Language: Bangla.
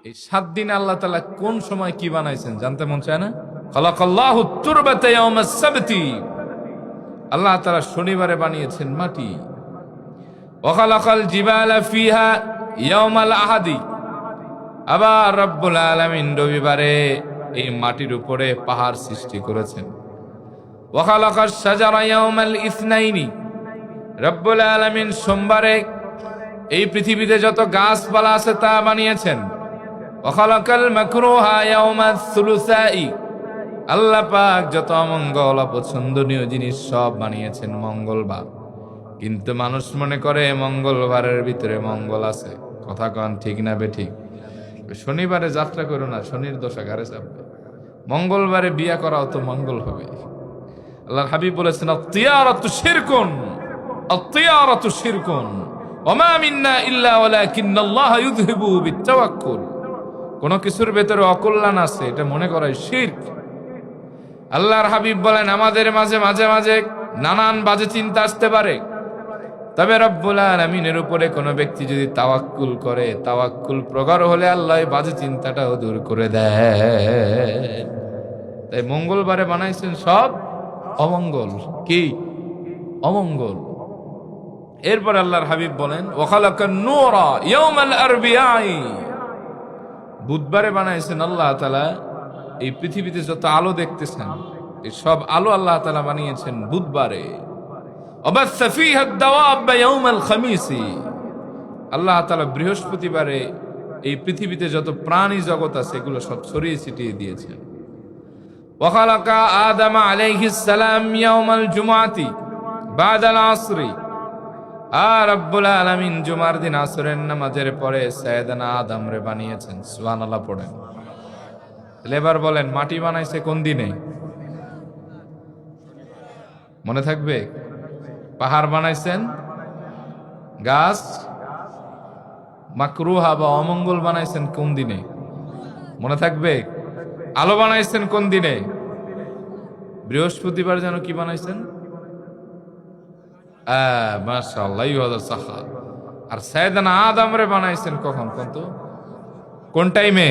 এই 7 দিন আল্লাহ তাআলা কোন সময় কি বানাইছেন জানতে মন চায় না? খালাকাল্লাহু তুরবাতা ইয়াউমাস সাবতি, আল্লাহ তাআলা শনিবারে বানিয়েছেন মাটি। ওয়া খালাকাল জিবালা ফিহা ইয়াউমাল আহাদি, আবার রব্বুল আলামিন রবিবারে এই মাটির উপরে পাহাড় সৃষ্টি করেছেন। ওয়া খালাকাশ শাজারা ইয়াউমাল ইসনাইনি, রব্বুল আলামিন সোমবারে এই পৃথিবীতে যত গাছপালা আছে তা বানিয়েছেন। ওয়া খালাকাল মাকরুহা ইয়াউমাস সুলুসাই, আল্লাহ পাক যত অমঙ্গল অপছন্দনীয় জিনিস সব বানিয়েছেন মঙ্গলবার। কিন্তু মানুষ মনে করে মঙ্গলবারের ভিতরে মঙ্গল আছে। কথা কন ঠিক না বেঠিক? শনিবারে যাত্রা করো না, শনির দশা ঘাড়ে চাপবে। মঙ্গলবারে বিয়া করাও তো মঙ্গল হবে। আল্লাহর হাবিব বলেছেন আত-তিয়ারাতু শিরকুন, আত-তিয়ারাতু শিরকুন ওয়া মা মিন্না ইল্লা ওয়ালাকিন্নাল্লাহা ইউযহিবু বিত-তাওয়াক্কুল। কোন কিছুর ভেতরে অকল্যাণ আছে এটা মনে করাই শিরক। আল্লাহর হাবিব বলেন আমাদের মাঝে মাঝে মাঝে নানান বাজে চিন্তা আসতে পারে, তবে রব্বুল আলামিনের উপরে কোনো ব্যক্তি যদি তাওয়াক্কুল করে, তাওয়াক্কুল প্রগাঢ় হলে আল্লাহ বাজে চিন্তাটাও দূর করে দেয়। তাই মঙ্গলবারে বানাইছেন সব অমঙ্গল। কি অমঙ্গল? এরপর আল্লাহর হাবিব বলেন ওয়া খালাকান নূরা ইয়াউমাল আরবিআই, বুধবারে বানাইছেন আল্লাহ তাআলা এই পৃথিবীতে যত আলো দেখতেছেন এই সব আলো আল্লাহ তাআলা বানিয়েছেন বুধবারে। ওয়াবাসসা ফীহা আদ-দাওয়াব ইয়াউমাল খামিসি, আল্লাহ তাআলা বৃহস্পতিবারে এই পৃথিবীতে যত প্রাণী জগৎ আছে এগুলো সব ছড়িয়ে ছিটিয়ে দিয়েছেন। ওয়া খালাকা আদম আলাইহিস সালাম ইয়াউমাল জুমআতি বাদাল আসরি, আর রব্বুল আলামিন জুমার দিন আসরের নামাজের পরে সাইয়েদানা আদম রে বানিয়েছেন। সুবহানাল্লাহ পড়েন। এবার বলেন মাটি বানাইছে কোন দিনে? মনে থাকবে? পাহাড় বানাইছেন, গাছ মাকরুহা বা অমঙ্গল বানাইছেন কোন দিনে? মনে থাকবে? আলো বানাইছেন কোন দিনে? বৃহস্পতিবার। যেন কি বানাইছেন? মাশাআল্লাহ, আর সাইয়েদানা আদম রে বানাইছেন কখন? কোন টাইমে?